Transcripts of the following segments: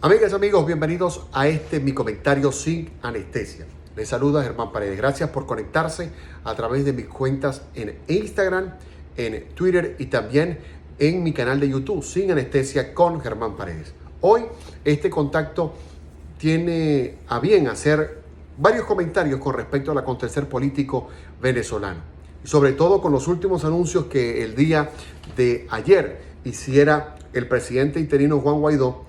Amigas, amigos, bienvenidos a mi comentario sin anestesia. Les saluda Germán Paredes. Gracias por conectarse a través de mis cuentas en Instagram, en Twitter y también en mi canal de YouTube, Sin Anestesia con Germán Paredes. Hoy este contacto tiene a bien hacer varios comentarios con respecto al acontecer político venezolano. Y sobre todo con los últimos anuncios que el día de ayer hiciera el presidente interino Juan Guaidó,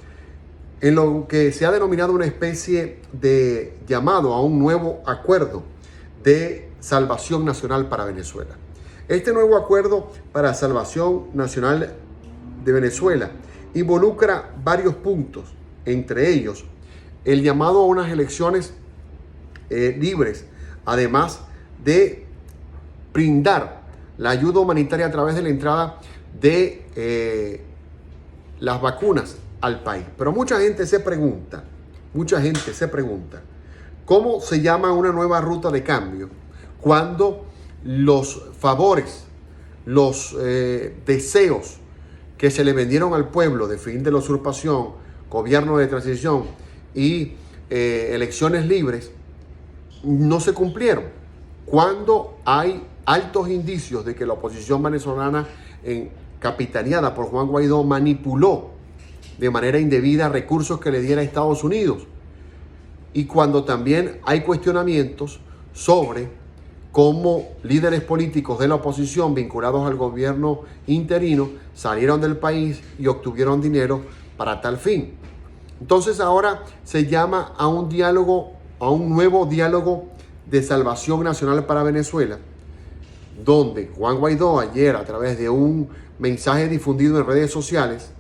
en lo que se ha denominado una especie de llamado a un nuevo acuerdo de salvación nacional para Venezuela. Este nuevo acuerdo para salvación nacional de Venezuela involucra varios puntos, entre ellos el llamado a unas elecciones libres, además de brindar la ayuda humanitaria a través de la entrada de las vacunas al país. Pero mucha gente se pregunta, ¿cómo se llama una nueva ruta de cambio cuando los favores, los deseos que se le vendieron al pueblo de fin de la usurpación, gobierno de transición y elecciones libres no se cumplieron? Cuando hay altos indicios de que la oposición venezolana, capitaneada por Juan Guaidó, manipuló de manera indebida recursos que le diera Estados Unidos, y cuando también hay cuestionamientos sobre cómo líderes políticos de la oposición vinculados al gobierno interino salieron del país y obtuvieron dinero para tal fin. Entonces ahora se llama a un diálogo, a un nuevo diálogo de salvación nacional para Venezuela, donde Juan Guaidó ayer, a través de un mensaje difundido en redes sociales,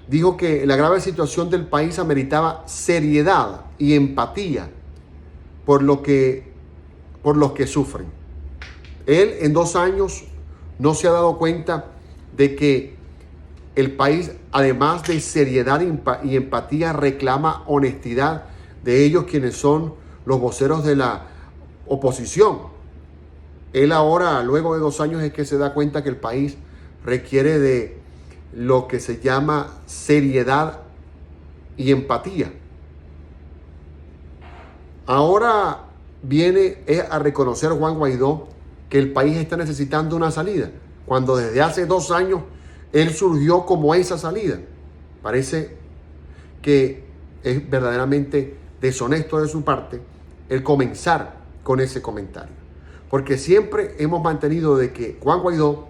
dijo que la grave situación del país ameritaba seriedad y empatía por los que sufren. Él en 2 años no se ha dado cuenta de que el país, además de seriedad y empatía, reclama honestidad de ellos, quienes son los voceros de la oposición. Él ahora, luego de 2 años, es que se da cuenta que el país requiere de lo que se llama seriedad y empatía. Ahora viene a reconocer Juan Guaidó que el país está necesitando una salida, cuando desde hace 2 años él surgió como esa salida. Parece que es verdaderamente deshonesto de su parte el comenzar con ese comentario, porque siempre hemos mantenido de que Juan Guaidó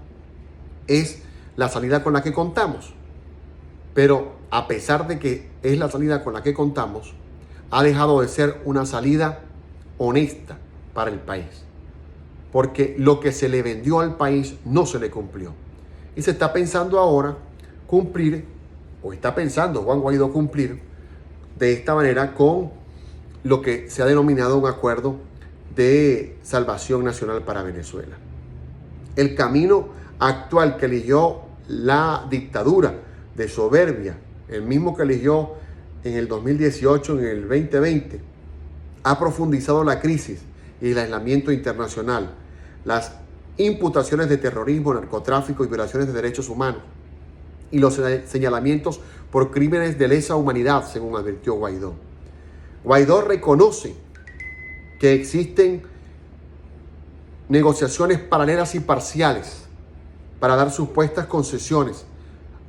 es la salida con la que contamos. Pero a pesar de que es la salida con la que contamos, ha dejado de ser una salida honesta para el país, porque lo que se le vendió al país no se le cumplió. Y se está pensando ahora cumplir, o está pensando Juan Guaidó cumplir de esta manera con lo que se ha denominado un acuerdo de salvación nacional para Venezuela. El camino actual que eligió la dictadura de soberbia, el mismo que eligió en el 2018, en el 2020, ha profundizado la crisis y el aislamiento internacional, las imputaciones de terrorismo, narcotráfico y violaciones de derechos humanos, y los señalamientos por crímenes de lesa humanidad, según advirtió Guaidó. Guaidó reconoce que existen negociaciones paralelas y parciales para dar supuestas concesiones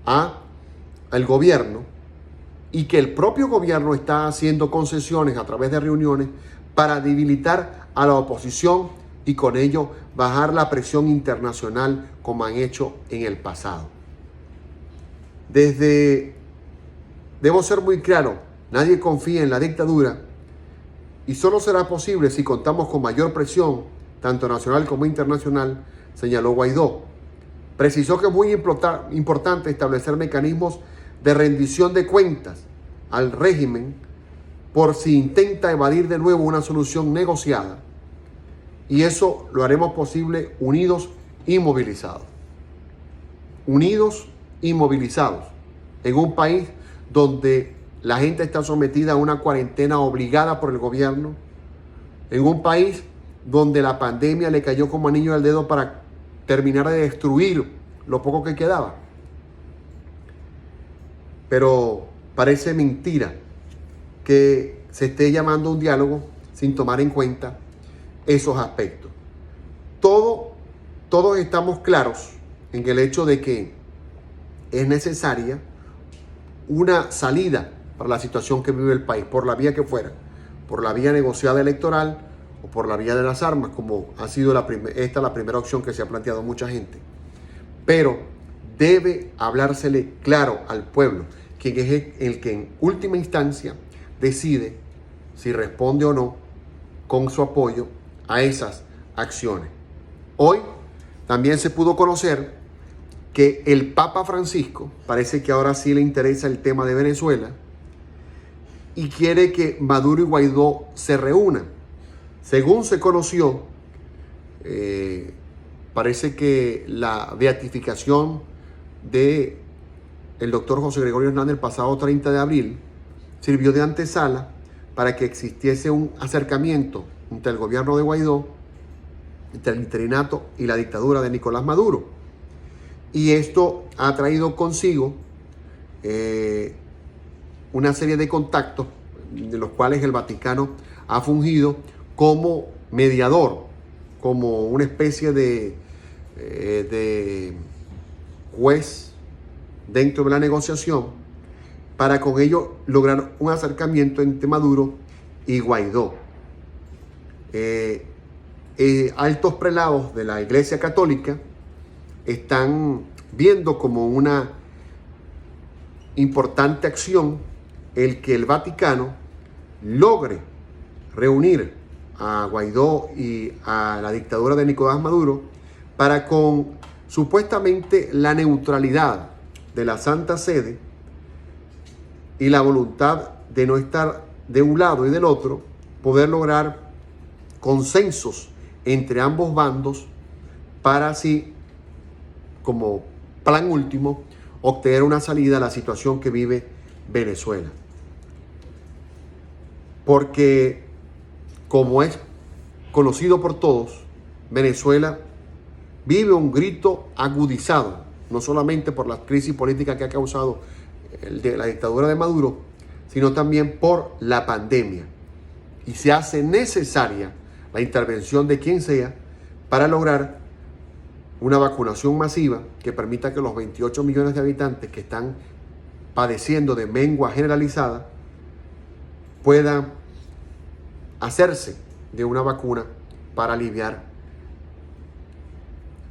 al gobierno, y que el propio gobierno está haciendo concesiones a través de reuniones para debilitar a la oposición y con ello bajar la presión internacional, como han hecho en el pasado. Debo ser muy claro, nadie confía en la dictadura, y solo será posible si contamos con mayor presión, tanto nacional como internacional, señaló Guaidó. Precisó que es muy importante establecer mecanismos de rendición de cuentas al régimen por si intenta evadir de nuevo una solución negociada. Y eso lo haremos posible unidos y movilizados. Unidos y movilizados en un país donde la gente está sometida a una cuarentena obligada por el gobierno, en un país donde la pandemia le cayó como anillo al dedo para terminar de destruir lo poco que quedaba. Pero parece mentira que se esté llamando a un diálogo sin tomar en cuenta esos aspectos. Todos estamos claros en el hecho de que es necesaria una salida para la situación que vive el país, por la vía que fuera, por la vía negociada electoral o por la vía de las armas, como ha sido la primera opción que se ha planteado mucha gente. Pero debe hablársele claro al pueblo, quien es el que en última instancia decide si responde o no con su apoyo a esas acciones. Hoy también se pudo conocer que el Papa Francisco parece que ahora sí le interesa el tema de Venezuela y quiere que Maduro y Guaidó se reúnan. Según se conoció, parece que la beatificación de el doctor José Gregorio Hernández el pasado 30 de abril sirvió de antesala para que existiese un acercamiento entre el gobierno de Guaidó, entre el interinato y la dictadura de Nicolás Maduro. Y esto ha traído consigo una serie de contactos de los cuales el Vaticano ha fungido como mediador, como una especie de juez dentro de la negociación, para con ello lograr un acercamiento entre Maduro y Guaidó. Altos prelados de la Iglesia Católica están viendo como una importante acción el que el Vaticano logre reunir a Guaidó y a la dictadura de Nicolás Maduro para, con supuestamente la neutralidad de la Santa Sede y la voluntad de no estar de un lado y del otro, poder lograr consensos entre ambos bandos para así, como plan último, obtener una salida a la situación que vive Venezuela. Porque, como es conocido por todos, Venezuela vive un grito agudizado, no solamente por la crisis política que ha causado la dictadura de Maduro, sino también por la pandemia. Y se hace necesaria la intervención de quien sea para lograr una vacunación masiva que permita que los 28 millones de habitantes que están padeciendo de mengua generalizada puedan hacerse de una vacuna para aliviar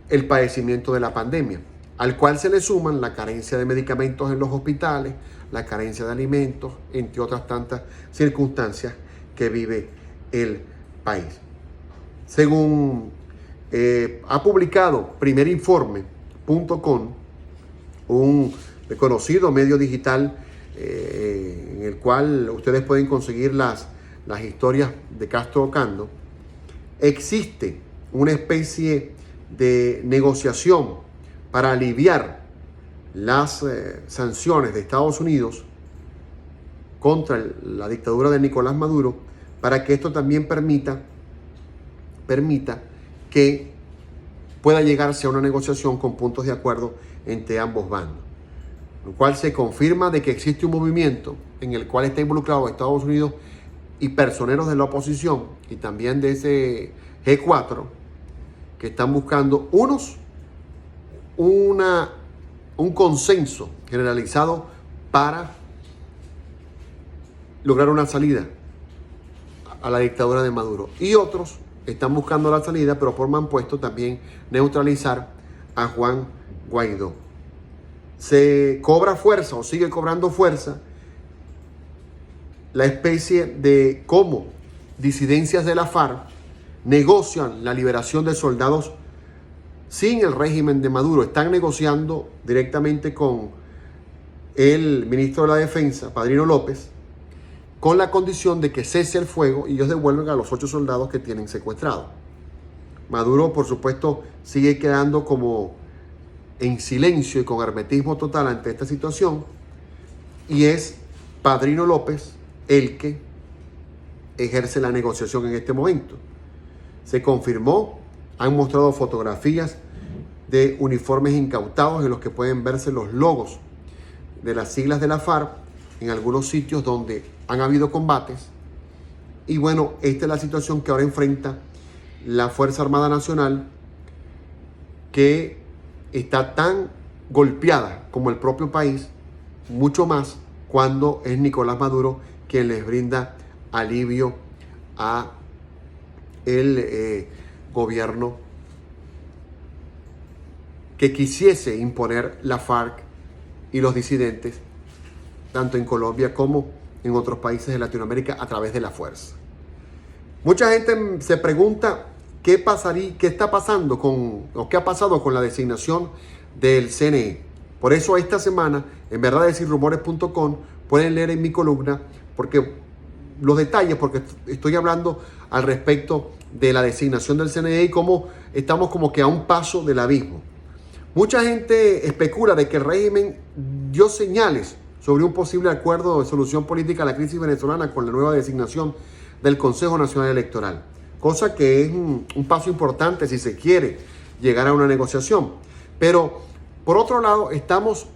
el padecimiento de la pandemia, al cual se le suman la carencia de medicamentos en los hospitales, la carencia de alimentos, entre otras tantas circunstancias que vive el país. Según ha publicado primerinforme.com, un reconocido medio digital en el cual ustedes pueden conseguir las historias de Castro Ocando, existe una especie de negociación para aliviar las sanciones de Estados Unidos contra la dictadura de Nicolás Maduro, para que esto también permita que pueda llegarse a una negociación con puntos de acuerdo entre ambos bandos, lo cual se confirma de que existe un movimiento en el cual está involucrado Estados Unidos y personeros de la oposición y también de ese G4, que están buscando un consenso generalizado para lograr una salida a la dictadura de Maduro, y otros están buscando la salida, pero por manpuesto también neutralizar a Juan Guaidó. Se cobra fuerza o sigue cobrando fuerza la especie de cómo disidencias de la FARC negocian la liberación de soldados sin el régimen de Maduro. Están negociando directamente con el ministro de la Defensa, Padrino López, con la condición de que cese el fuego y ellos devuelven a los 8 soldados que tienen secuestrados. Maduro, por supuesto, sigue quedando como en silencio y con hermetismo total ante esta situación, y es Padrino López el que ejerce la negociación en este momento. Se confirmó, han mostrado fotografías de uniformes incautados en los que pueden verse los logos de las siglas de la FARC en algunos sitios donde han habido combates. Y bueno, esta es la situación que ahora enfrenta la Fuerza Armada Nacional, que está tan golpeada como el propio país, mucho más cuando es Nicolás Maduro quien les brinda alivio a el gobierno que quisiese imponer la FARC y los disidentes, tanto en Colombia como en otros países de Latinoamérica, a través de la fuerza. Mucha gente se pregunta qué pasaría, qué está pasando o qué ha pasado con la designación del CNE. Por eso esta semana en verdadesyRumores.com pueden leer en mi columna los detalles, porque estoy hablando al respecto de la designación del CNE y cómo estamos como que a un paso del abismo. Mucha gente especula de que el régimen dio señales sobre un posible acuerdo de solución política a la crisis venezolana con la nueva designación del Consejo Nacional Electoral, cosa que es un paso importante si se quiere llegar a una negociación. Pero por otro lado, estamos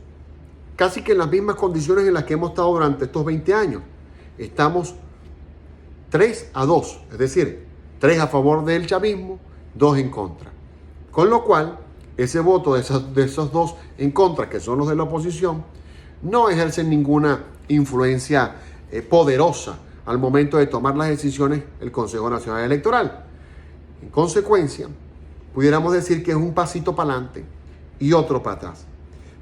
casi que en las mismas condiciones en las que hemos estado durante estos 20 años. Estamos 3-2, es decir, 3 a favor del chavismo, 2 en contra. Con lo cual, ese voto de esos 2 en contra, que son los de la oposición, no ejercen ninguna influencia poderosa al momento de tomar las decisiones el Consejo Nacional Electoral. En consecuencia, pudiéramos decir que es un pasito para adelante y otro para atrás.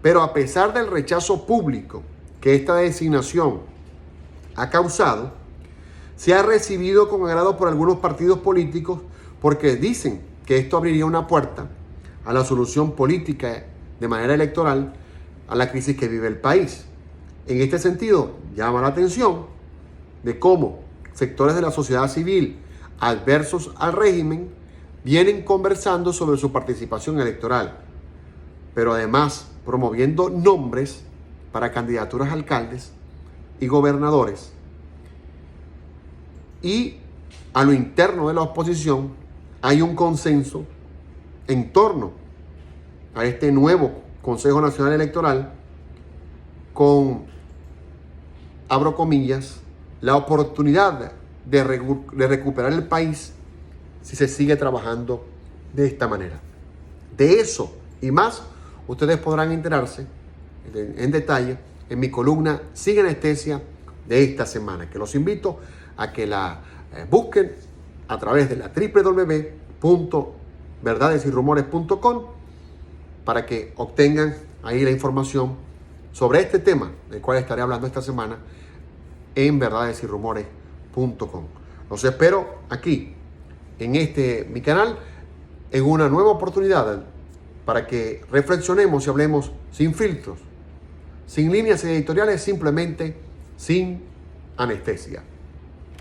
Pero a pesar del rechazo público que esta designación ha causado, se ha recibido con agrado por algunos partidos políticos, porque dicen que esto abriría una puerta a la solución política de manera electoral a la crisis que vive el país. En este sentido, llama la atención de cómo sectores de la sociedad civil adversos al régimen vienen conversando sobre su participación electoral, pero además promoviendo nombres para candidaturas a alcaldes y gobernadores. Y a lo interno de la oposición hay un consenso en torno a este nuevo Consejo Nacional Electoral con, abro comillas, la oportunidad de recuperar el país si se sigue trabajando de esta manera. De eso y más, ustedes podrán enterarse en detalle en mi columna Sin Anestesia de esta semana, que los invito a que la busquen a través de la www.verdadesyRumores.com para que obtengan ahí la información sobre este tema del cual estaré hablando esta semana en verdadesyRumores.com. Los espero aquí en mi canal en una nueva oportunidad para que reflexionemos y hablemos sin filtros, sin líneas editoriales, simplemente sin anestesia.